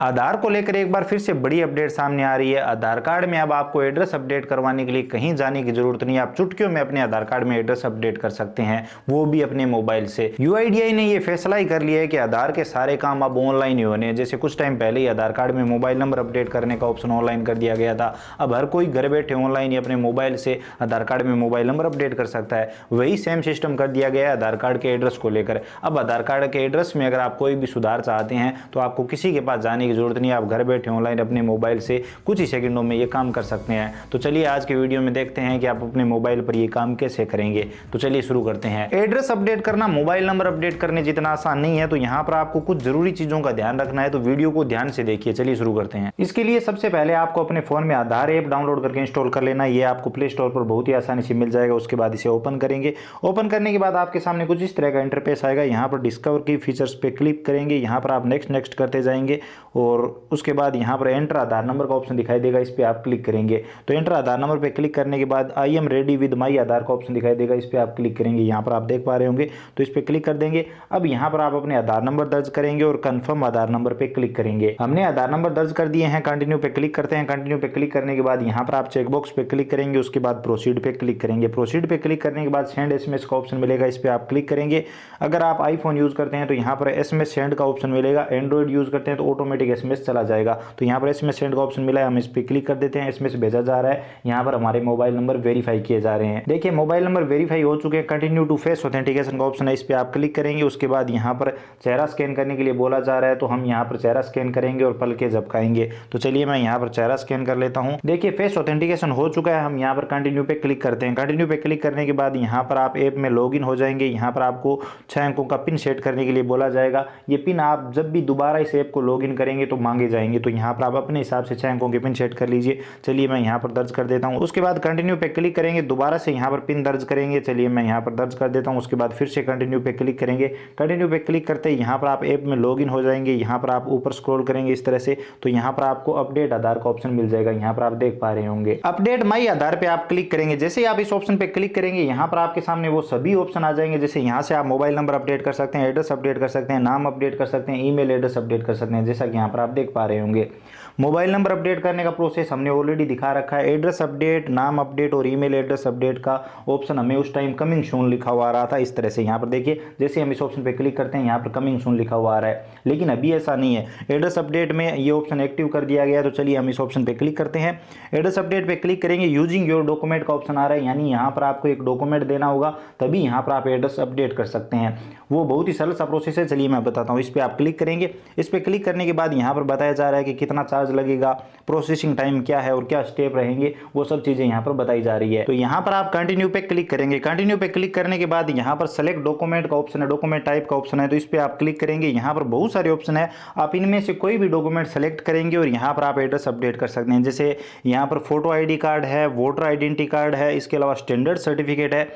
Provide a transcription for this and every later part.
आधार को लेकर एक बार फिर से बड़ी अपडेट सामने आ रही है। आधार कार्ड में अब आपको एड्रेस अपडेट करवाने के लिए कहीं जाने की जरूरत नहीं है। आप चुटकियों में अपने आधार कार्ड में एड्रेस अपडेट कर सकते हैं, वो भी अपने मोबाइल से। यूआईडीआई ने ये फैसला ही कर लिया है कि आधार के सारे काम अब ऑनलाइन ही होने हैं। जैसे कुछ टाइम पहले ही आधार कार्ड में मोबाइल नंबर अपडेट करने का ऑप्शन ऑनलाइन कर दिया गया था। अब हर कोई घर बैठे ऑनलाइन ही अपने मोबाइल से आधार कार्ड में मोबाइल नंबर अपडेट कर सकता है। वही सेम सिस्टम कर दिया गया है आधार कार्ड के एड्रेस को लेकर। अब आधार कार्ड के एड्रेस में अगर आप कोई भी सुधार चाहते हैं तो आपको किसी के पास जाने की जरूरत नहीं है। आप घर बैठे ऑनलाइन अपने मोबाइल से कुछ ही सेकंडों में ये काम कर सकते हैं। तो चलिए आज के वीडियो में देखते हैं कि आप अपने मोबाइल पर ये काम कैसे करेंगे। तो चलिए शुरू करते हैं। एड्रेस अपडेट करना मोबाइल नंबर अपडेट करने जितना आसान नहीं है। तो यहाँ पर आपको कुछ जरूरी चीजों का ध्यान रखना है, तो वीडियो को ध्यान से देखिए। चलिए शुरू करते हैं। इसके लिए सबसे पहले आपको अपने फोन में आधार ऐप डाउनलोड करके इंस्टॉल कर लेना। ये आपको प्ले स्टोर पर बहुत ही आसानी से मिल जाएगा। उसके बाद इसे ओपन करेंगे। ओपन करने के बाद आपके सामने कुछ इस तरह का इंटरफेस आएगा। यहाँ पर डिस्कवर की फीचर्स पे क्लिक करेंगे। यहाँ पर आप नेक्स्ट नेक्स्ट करते जाएंगे और उसके बाद यहाँ पर एंटर आधार नंबर का ऑप्शन दिखाई देगा। इस पे आप क्लिक करेंगे। तो एंटर आधार नंबर पे क्लिक करने के बाद I am ready with my Aadhaar का ऑप्शन दिखाई देगा। इस पे आप क्लिक करेंगे। यहाँ पर आप देख पा रहे होंगे, तो इस पे क्लिक कर देंगे। अब यहाँ पर आप अपने आधार नंबर दर्ज करेंगे और कंफर्म आधार नंबर पे क्लिक करेंगे। हमने आधार नंबर दर्ज कर दिए हैं। कंटिन्यू पे क्लिक करते हैं। कंटिन्यू पे क्लिक करने के बाद यहाँ पर आप चेकबॉक्स पे क्लिक करेंगे। उसके बाद प्रोसीड पे क्लिक करेंगे। प्रोसीड पे क्लिक करने के बाद सेंड एसएमएस का ऑप्शन मिलेगा। इस पे आप क्लिक करेंगे। अगर आप आईफोन यूज करते हैं तो यहाँ पर एसएमएस सेंड का ऑप्शन मिलेगा। एंड्रॉइड यूज करते हैं तो ऑटोमेटिक एसएमएस चला जाएगा। तो यहाँ पर एसएमएस सेंड का ऑप्शन मिला है, हम इस पे क्लिक कर देते हैं। एसएमएस भेजा जा रहा है। यहाँ पर हमारे मोबाइल नंबर वेरीफाई किए जा रहे हैं। देखिए मोबाइल नंबर वेरीफाई हो चुके हैं। कंटिन्यू टू फेस ऑथेंटिकेशन का ऑप्शन है, इस पे आप क्लिक करेंगे। उसके बाद यहाँ पर चेहरा स्कैन करने के लिए बोला जा रहा है, तो हम यहाँ पर चेहरा स्कैन करेंगे और पलके झपकाएंगे। तो चलिए मैं यहाँ पर चेहरा स्कैन कर लेता हूँ। देखिए फेस ऑथेंटिकेशन हो चुका है। हम यहाँ पर कंटिन्यू पे क्लिक करते हैं। कंटिन्यू पे क्लिक करने के बाद यहाँ पर आप ऐप में लॉगिन हो जाएंगे। यहाँ पर आपको 6 अंकों का पिन सेट करने के लिए बोला जाएगा। ये पिन आप जब भी दोबारा इस ऐप को लॉगिन करेंगे तो मांगे जाएंगे। तो यहाँ पर आप अपने हिसाब से 6 अंकों के पिन सेट कर लीजिए। चलिए मैं यहाँ पर दर्ज कर देता हूँ। उसके बाद कंटिन्यू पे क्लिक करेंगे। दोबारा से यहाँ पर पिन दर्ज करेंगे। चलिए मैं यहाँ पर दर्ज कर देता हूँ। उसके बाद फिर से कंटिन्यू पे क्लिक करेंगे। कंटिन्यू पे क्लिक करते ही यहाँ पर आप ऐप में लॉगिन हो जाएंगे। यहाँ पर आप ऊपर स्क्रॉल करेंगे इस तरह से, तो यहाँ पर आपको अपडेट आधार का ऑप्शन मिल जाएगा। यहाँ पर आप देख पा रहे होंगे अपडेट माई आधार पे आप क्लिक करेंगे। जैसे ही आप इस ऑप्शन पे क्लिक करेंगे यहाँ पर आपके सामने वो सभी ऑप्शन आ जाएंगे। जैसे यहाँ से आप मोबाइल नंबर अपडेट कर सकते हैं, एड्रेस अपडेट कर सकते हैं, नाम अपडेट कर सकते हैं, ईमेल एड्रेस अपडेट कर सकते हैं। जैसा कि यहाँ पर आप देख पा रहे होंगे मोबाइल नंबर अपडेट करने का प्रोसेस हमने ऑलरेडी दिखा रखा है। एड्रेस अपडेट, नाम अपडेट और ईमेल एड्रेस अपडेट का ऑप्शन हमें उस टाइम कमिंग सून लिखा हुआ आ रहा था इस तरह से। यहाँ पर देखिए जैसे हम इस ऑप्शन पे क्लिक करते हैं यहाँ पर कमिंग सून लिखा हुआ आ रहा है, लेकिन अभी ऐसा नहीं है। एड्रेस अपडेट में ये ऑप्शन एक्टिव कर दिया गया है। तो चलिए हम इस ऑप्शन पे क्लिक करते हैं। एड्रेस अपडेट पे क्लिक करेंगे। यूजिंग योर डॉक्यूमेंट का ऑप्शन आ रहा है, यानी यहाँ पर आपको एक डॉक्यूमेंट देना होगा, तभी यहाँ पर आप एड्रेस अपडेट कर सकते हैं। वो बहुत ही सरल सा प्रोसेस है। चलिए मैं बताता हूँ। इस पर आप क्लिक करेंगे। इस पर क्लिक करने के बाद यहाँ पर बताया जा रहा है कि कितना चार्ज लगेगा, प्रोसेसिंग टाइम क्या है और क्या स्टेप रहेंगे, वो सब चीजें यहाँ पर बताई जा रही है। तो यहाँ पर आप कंटिन्यू पे क्लिक करेंगे। कंटिन्यू पे क्लिक करने के बाद यहाँ पर सेलेक्ट डॉक्यूमेंट का ऑप्शन है, डॉक्यूमेंट टाइप का ऑप्शन है, तो इस पे आप क्लिक करेंगे। यहाँ पर बहुत सारे ऑप्शन है, आप इनमें से कोई भी डॉक्यूमेंट सेलेक्ट करेंगे और यहाँ पर आप एड्रेस अपडेट कर सकते हैं। जैसे यहाँ पर फोटो आईडी कार्ड है, वोटर आइडेंटिटी कार्ड है, इसके अलावा स्टैंडर्ड सर्टिफिकेट है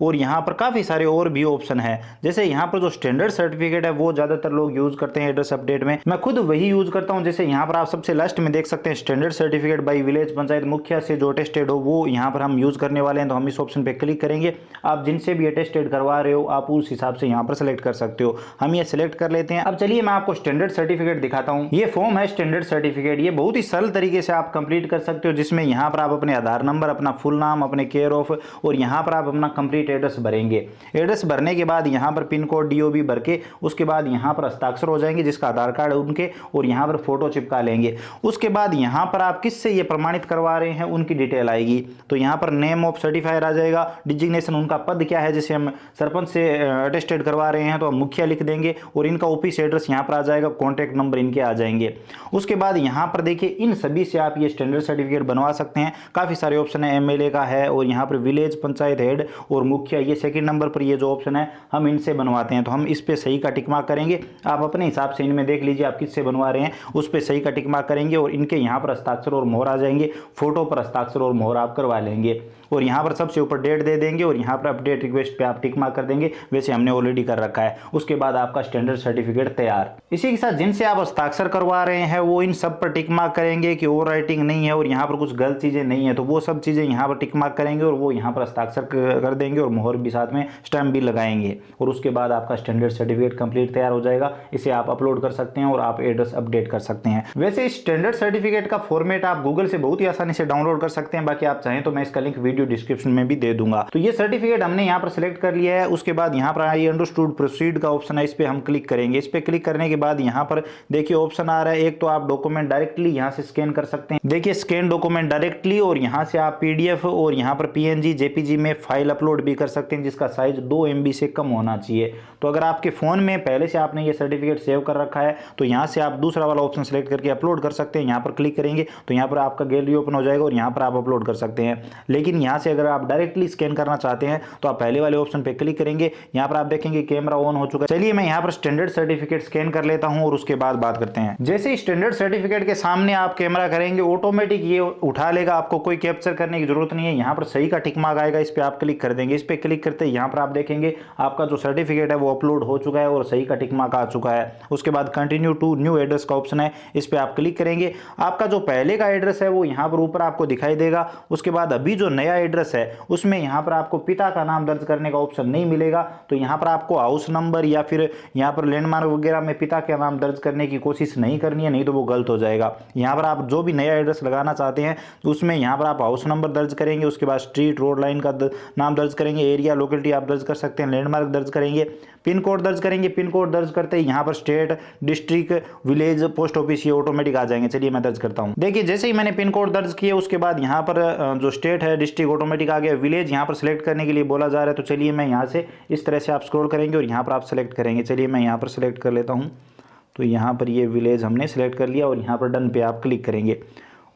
और यहाँ पर काफ़ी सारे और भी ऑप्शन है। जैसे यहाँ पर जो स्टैंडर्ड सर्टिफिकेट है वो ज़्यादातर लोग यूज़ करते हैं एड्रेस अपडेट में। मैं खुद वही यूज़ करता हूँ। जैसे यहाँ पर आप सबसे लास्ट में देख सकते हैं standard certificate by village panchayat मुखिया से जो अटेस्टेड हो, वो यहाँ पर हम यूज़ करने वाले हैं। तो हम इस ऑप्शन पर क्लिक करेंगे। आप जिनसे भी अटेस्टेड करवा रहे हो आप उस हिसाब से यहाँ पर सेलेक्ट कर सकते हो। हम ये सिलेक्ट कर लेते हैं। अब चलिए मैं आपको स्टैंडर्ड सर्टिफिकेट दिखाता हूँ। ये फॉर्म है स्टैंडर्ड सर्टिफिकेट। ये बहुत ही सरल तरीके से आप कंप्लीट कर सकते हो, जिसमें यहाँ पर आप अपने आधार नंबर, अपना फुल नाम, अपने केयर ऑफ और यहाँ पर आप अपना कंप्लीट एड्रेस भरेंगे। एड्रेस भरने के बाद यहाँ पर पिन कोड डीओबी भर के उसके बाद यहाँ पर हस्ताक्षर हो जाएंगे जिसका आधार कार्ड है उनके, और यहाँ पर फोटो चिपका लेंगे। उसके बाद यहाँ पर आप किससे ये प्रमाणित करवा रहे हैं उनकी डिटेल आएगी। तो यहाँ पर नेम ऑफ सर्टिफायर आ जाएगा, डिजिग्नेशन उनका पद क्या है, जैसे हम सरपंच से अटेस्टेड करवा रहे हैं तो हम मुखिया लिख देंगे और इनका ऑफिस एड्रेस यहाँ पर आ जाएगा, कॉन्टैक्ट नंबर इनके आ जाएंगे। उसके बाद यहाँ पर देखिए इन सभी से आप ये स्टैंडर्ड सर्टिफिकेट बनवा सकते हैं। काफ़ी सारे ऑप्शन है, एमएलए का है और यहाँ पर विलेज पंचायत हेड और मुखिया, ये सेकंड नंबर पर ये जो ऑप्शन है हम इनसे बनवाते हैं। तो हम इस पे सही का टिक मार्क करेंगे। आप अपने हिसाब से इनमें देख लीजिए आप किससे बनवा रहे हैं, उस पे सही का टिक मार्क करेंगे और इनके यहाँ पर हस्ताक्षर और मोहर आ जाएंगे। फोटो पर हस्ताक्षर और मोहर आप करवा लेंगे और यहाँ पर सबसे ऊपर डेट दे देंगे और यहाँ पर अपडेट रिक्वेस्ट पे आप टिक मार्क कर देंगे, वैसे हमने ऑलरेडी कर रखा है। उसके बाद आपका स्टैंडर्ड सर्टिफिकेट तैयार। इसी के साथ जिनसे आप हस्ताक्षर करवा रहे हैं वो इन सब पर टिक मार्क करेंगे कि ओवर राइटिंग नहीं है और यहाँ पर कुछ गलत चीजें नहीं है, तो वो सब चीजें यहाँ पर टिक मार्क करेंगे और वो यहाँ पर हस्ताक्षर कर देंगे और मोहर भी साथ में स्टैम्प भी लगाएंगे और उसके बाद आपका स्टैंडर्ड सर्टिफिकेट कंप्लीट तैयार हो जाएगा। इसे आप अपलोड कर सकते हैं और आप एड्रेस अपडेट कर सकते हैं। वैसे इस स्टैंडर्ड सर्टिफिकेट का फॉर्मेट आप गूगल से बहुत ही आसानी से डाउनलोड कर सकते हैं, बाकी आप चाहें तो मैं इसका लिंक वीडियो डिस्क्रिप्शन में भी दे दूंगा। तो ये सर्टिफिकेट हमने यहाँ पर सिलेक्ट कर लिया है। उसके बाद यहाँ पर आई अंडरस्टूड प्रोसीड का ऑप्शन है, इस पर हम क्लिक करेंगे। इस पर क्लिक करने के बाद यहाँ पर देखिए ऑप्शन आ रहा है, एक तो आप डॉक्यूमेंट डायरेक्टली यहाँ से स्कैन कर सकते हैं, देखिए स्कैन डॉक्यूमेंट डायरेक्टली, और यहाँ से आप पीडीएफ और यहाँ पर पीएनजी जेपीजी में फाइल अपलोड भी कर सकते हैं जिसका साइज 2 MB से कम होना चाहिए। तो अगर आपके फोन में पहले से आपने ये सर्टिफिकेट सेव कर रखा है तो यहाँ से आप दूसरा वाला ऑप्शन सेलेक्ट करके अपलोड कर सकते हैं। यहाँ पर क्लिक करेंगे तो यहाँ पर आपका गैलरी ओपन हो जाएगा और यहाँ पर आप अपलोड कर सकते हैं। लेकिन यहाँ से अगर आप डायरेक्टली स्कैन करना चाहते हैं तो आप पहले वाले ऑप्शन पे क्लिक करेंगे। यहाँ पर आप देखेंगे कैमरा ऑन हो चुका है। चलिए मैं यहाँ पर स्टैंडर्ड सर्टिफिकेट स्कैन कर लेता हूँ और उसके बाद बात करते हैं। जैसे स्टैंडर्ड सर्टिफिकेट के सामने आप कैमरा करेंगे ऑटोमेटिक ये उठा लेगा, आपको कोई कैप्चर करने की जरूरत नहीं है। यहाँ पर सही का टिक मार्क आएगा, इस पर आप क्लिक कर देंगे। इस पर क्लिक करते यहाँ पर आप देखेंगे आपका जो सर्टिफिकेट है वो अपलोड हो चुका है और सही का टिक मार्क आ चुका है। उसके बाद कंटिन्यू टू न्यू एड्रेस का ऑप्शन है, इस पर आप क्लिक करेंगे। आपका जो पहले का एड्रेस है वो यहाँ पर ऊपर आपको दिखाई देगा। उसके बाद अभी जो नया एड्रेस है उसमें यहाँ पर आपको पिता का नाम दर्ज करने का ऑप्शन नहीं मिलेगा। तो यहाँ पर आपको हाउस नंबर या फिर यहाँ पर लैंडमार्क वगैरह में पिता का नाम दर्ज करने की कोशिश नहीं करनी है, नहीं तो वो गलत हो जाएगा। यहाँ पर आप जो भी नया एड्रेस लगाना चाहते हैं उसमें यहाँ पर आप हाउस नंबर दर्ज करेंगे, उसके बाद स्ट्रीट रोड लाइन का नाम दर्ज करेंगे, एरिया लोकेलिटी आप दर्ज कर सकते हैं, लैंडमार्क दर्ज करेंगे, पिन कोड दर्ज करेंगे। पिन कोड दर्ज करते ही यहाँ पर state, district, village, post office ये ऑटोमेटिक आ जाएंगे। चलिए मैं दर्ज करता हूँ। देखिए जैसे ही मैंने पिन कोड दर्ज किया उसके बाद यहाँ पर जो स्टेट है, डिस्ट्रिक्ट ऑटोमेटिक आ गया। विलेज यहाँ पर सिलेक्ट करने के लिए बोला जा रहा है, तो चलिए मैं यहाँ से इस तरह से आप स्क्रॉल करेंगे और यहाँ पर आप सिलेक्ट करेंगे। चलिए मैं यहाँ पर सिलेक्ट कर लेता हूँ। तो यहाँ पर ये विलेज हमने सिलेक्ट कर लिया और यहाँ पर डन पे आप क्लिक करेंगे।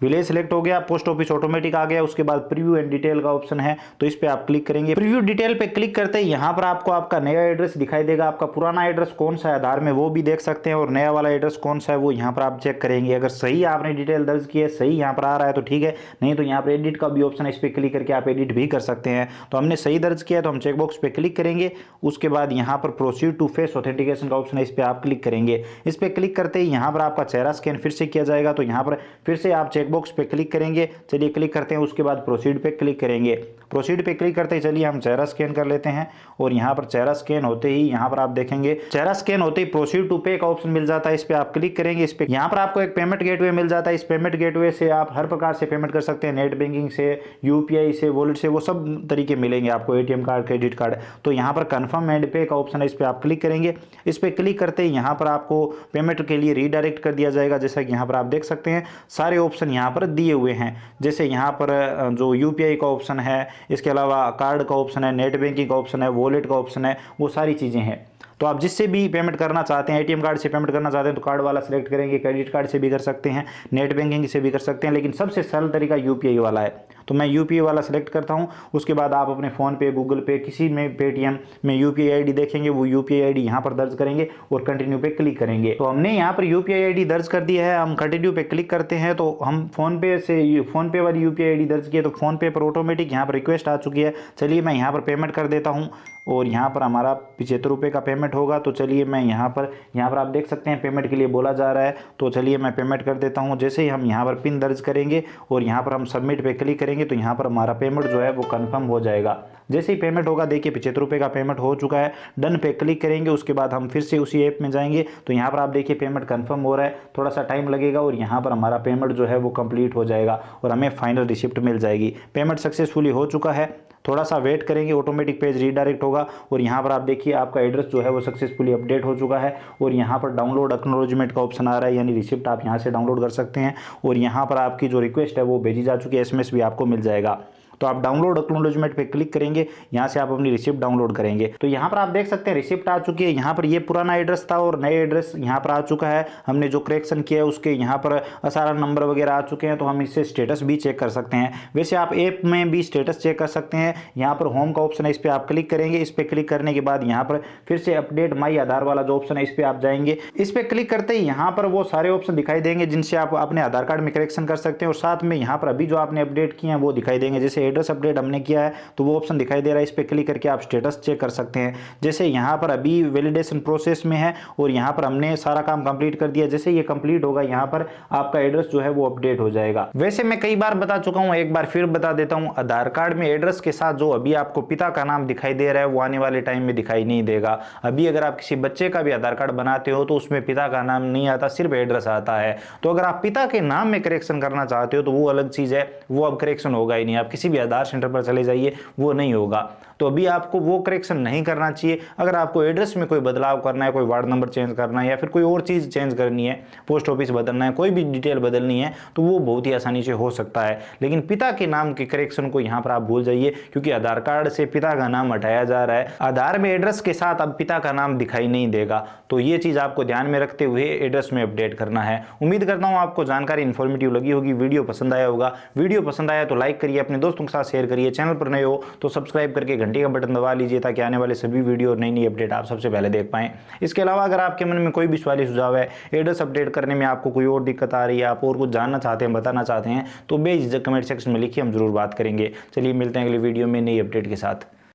विलेज सेलेक्ट हो गया, पोस्ट ऑफिस ऑटोमेटिक आ गया। उसके बाद प्रीव्यू एंड डिटेल का ऑप्शन है, तो इस पे आप क्लिक करेंगे। प्रीव्यू डिटेल पे क्लिक करते ही यहाँ पर आपको आपका नया एड्रेस दिखाई देगा। आपका पुराना एड्रेस कौन सा है आधार में वो भी देख सकते हैं और नया वाला एड्रेस कौन सा है वो यहाँ पर आप चेक करेंगे। अगर सही आपने डिटेल दर्ज की है, सही यहाँ पर आ रहा है तो ठीक है, नहीं तो यहाँ पर एडिट का भी ऑप्शन है, इस पर क्लिक करके आप एडिट भी कर सकते हैं। तो हमने सही दर्ज किया तो हम चेकबॉक्स पे क्लिक करेंगे। उसके बाद यहाँ पर प्रोसीड टू फेस ऑथेंटिकेशन का ऑप्शन है, इस पर आप क्लिक करेंगे। इस पर क्लिक करते ही यहाँ पर आपका चेहरा स्कैन फिर से किया जाएगा, तो यहाँ पर फिर से आप चेकबॉक्स पे क्लिक करेंगे। चलिए क्लिक करते हैं। उसके बाद प्रोसीड पे क्लिक करेंगे। प्रोसीड पे क्लिक करते ही चलिए हम चेहरा स्कैन कर लेते हैं और यहाँ पर चेहरा स्कैन होते ही यहाँ पर आप देखेंगे चेहरा स्कैन होते ही प्रोसीड टू पे का ऑप्शन मिल जाता है, इस पे आप क्लिक करेंगे। इस पे यहाँ पर आपको एक पेमेंट गेटवे मिल जाता है। इस पेमेंट गेटवे से आप हर प्रकार से पेमेंट कर सकते हैं, नेट बैंकिंग से, यूपीआई से, वॉलेट से, वो सब तरीके मिलेंगे आपको, एटीएम कार्ड, क्रेडिट कार्ड। तो यहाँ पर कन्फर्म एंड पे का ऑप्शन है, इस पे आप क्लिक करेंगे। इस पे क्लिक करते ही यहाँ पर आपको पेमेंट के लिए रीडायरेक्ट कर दिया जाएगा। जैसा कि यहाँ पर आप देख सकते हैं सारे ऑप्शन यहाँ पर दिए हुए हैं। जैसे यहाँ पर जो यूपीआई का ऑप्शन है, इसके अलावा कार्ड का ऑप्शन है, नेट बैंकिंग का ऑप्शन है, वॉलेट का ऑप्शन है, वो सारी चीज़ें हैं। तो आप जिससे भी पेमेंट करना चाहते हैं, एटीएम कार्ड से पेमेंट करना चाहते हैं तो कार्ड वाला सिलेक्ट करेंगे, क्रेडिट कार्ड से भी कर सकते हैं, नेट बैंकिंग से भी कर सकते हैं, लेकिन सबसे सरल तरीका यूपीआई वाला है। तो मैं यूपीआई वाला सिलेक्ट करता हूं। उसके बाद आप अपने फ़ोन पे, गूगल पे, किसी में पेटीएम में यूपीआई आईडी देखेंगे, वो यूपीआई आईडी यहाँ पर दर्ज करेंगे और कंटिन्यू पे क्लिक करेंगे। तो हमने यहाँ पर यूपीआई आईडी दर्ज कर दी है। हम कंटिन्यू पे क्लिक करते हैं तो हम फोन पे वाली यूपीआई आईडी दर्ज किए तो फोन पे पर ऑटोमेटिक यहाँ पर रिक्वेस्ट आ चुकी है। चलिए मैं यहाँ पर पेमेंट कर देता हूँ और यहाँ पर हमारा 75 रुपये का पेमेंट होगा। तो चलिए मैं यहाँ पर आप देख सकते हैं पेमेंट के लिए बोला जा रहा है, तो चलिए मैं पेमेंट कर देता हूँ। जैसे ही हम यहाँ पर पिन दर्ज करेंगे और यहाँ पर हम सबमिट पे क्लिक करेंगे तो यहाँ पर हमारा पेमेंट जो है वो कंफर्म हो जाएगा। जैसे ही पेमेंट होगा, देखिए 75 रुपये का पेमेंट हो चुका है। डन पे क्लिक करेंगे। उसके बाद हम फिर से उसी ऐप में जाएंगे तो यहाँ पर आप देखिए पेमेंट कंफर्म हो रहा है। थोड़ा सा टाइम लगेगा और यहाँ पर हमारा पेमेंट जो है वो कंप्लीट हो जाएगा और हमें फाइनल रिसिप्ट मिल जाएगी। पेमेंट सक्सेसफुली हो चुका है। थोड़ा सा वेट करेंगे, ऑटोमेटिक पेज रीडायरेक्ट होगा और यहाँ पर आप देखिए आपका एड्रेस जो है वो सक्सेसफुली अपडेट हो चुका है और यहाँ पर डाउनलोड एक्नॉलेजमेंट का ऑप्शन आ रहा है, यानी रिसिप्ट आप यहाँ से डाउनलोड कर सकते हैं और यहाँ पर आपकी जो रिक्वेस्ट है वो भेजी जा चुकी है, एसएमएस भी आपको मिल जाएगा। तो आप डाउनलोड एक्नॉलेजमेंट पे क्लिक करेंगे, यहाँ से आप अपनी रिसिप्ट डाउनलोड करेंगे। तो यहाँ पर आप देख सकते हैं रिसिप्ट आ चुकी है। यहाँ पर ये पुराना एड्रेस था और नए एड्रेस यहाँ पर आ चुका है। हमने जो करेक्शन किया है उसके यहाँ पर सारा नंबर वगैरह आ चुके हैं, तो हम इससे स्टेटस भी चेक कर सकते हैं। वैसे आप ऐप में भी स्टेटस चेक कर सकते हैं। यहाँ पर होम का ऑप्शन है, इस पर आप क्लिक करेंगे। इस पर क्लिक करने के बाद यहाँ पर फिर से अपडेट माई आधार वाला जो ऑप्शन है इस पर आप जाएंगे। इस पर क्लिक करते ही यहाँ पर वो सारे ऑप्शन दिखाई देंगे जिनसे आप अपने आधार कार्ड में करेक्शन कर सकते हैं और साथ में यहाँ पर अभी जो आपने अपडेट किए हैं वो दिखाई देंगे। जैसे एड्रेस अपडेट हमने किया है तो वो ऑप्शन दिखाई दे रहा है, इस पर क्लिक करके आप स्टेटस चेक कर सकते हैं। जैसे यहाँ पर अभी वैलिडेशन प्रोसेस में है और यहाँ पर हमने सारा काम कंप्लीट कर दिया। जैसे ये कंप्लीट होगा यहाँ पर आपका एड्रेस जो है वो अपडेट हो जाएगा। वैसे मैं कई बार बता चुका हूँ, एक बार फिर बता देता हूँ, आधार कार्ड में एड्रेस के साथ जो अभी आपको पिता का नाम दिखाई दे रहा है वो आने वाले टाइम में दिखाई नहीं देगा। अभी अगर आप किसी बच्चे का भी आधार कार्ड बनाते हो तो उसमें पिता का नाम नहीं आता, सिर्फ एड्रेस आता है। तो अगर आप पिता के नाम में करेक्शन करना चाहते हो तो वो अलग चीज है, वो अब करेक्शन होगा ही नहीं। आप किसी भी आधार सेंटर पर चले जाइए, वो नहीं होगा। तो अभी आपको वो करेक्शन नहीं करना चाहिए। अगर आपको एड्रेस में कोई बदलाव करना है, कोई वार्ड नंबर चेंज करना है या फिर कोई और चीज़ चेंज करनी है, पोस्ट ऑफिस बदलना है, कोई भी डिटेल बदलनी है, तो वो बहुत ही आसानी से हो सकता है। लेकिन पिता के नाम के करेक्शन को यहाँ पर आप भूल जाइए, क्योंकि आधार कार्ड से पिता का नाम हटाया जा रहा है। आधार में एड्रेस के साथ अब पिता का नाम दिखाई नहीं देगा। तो ये चीज़ आपको ध्यान में रखते हुए एड्रेस में अपडेट करना है। उम्मीद करता हूँ आपको जानकारी इन्फॉर्मेटिव लगी होगी, वीडियो पसंद आया होगा। वीडियो पसंद आया तो लाइक करिए, अपने दोस्तों के साथ शेयर करिए। चैनल पर नए हो तो सब्सक्राइब करके घंटी का बटन दबा लीजिए, ताकि आने वाले सभी वीडियो और नई नई अपडेट आप सबसे पहले देख पाएं। इसके अलावा अगर आपके मन में कोई भी सवाल सुझाव है, एड्रेस अपडेट करने में आपको कोई और दिक्कत आ रही है, आप और कुछ जानना चाहते हैं, बताना चाहते हैं, तो बेझिझक कमेंट सेक्शन में लिखिए, हम जरूर बात करेंगे। चलिए मिलते हैं अगले वीडियो में नई अपडेट के साथ।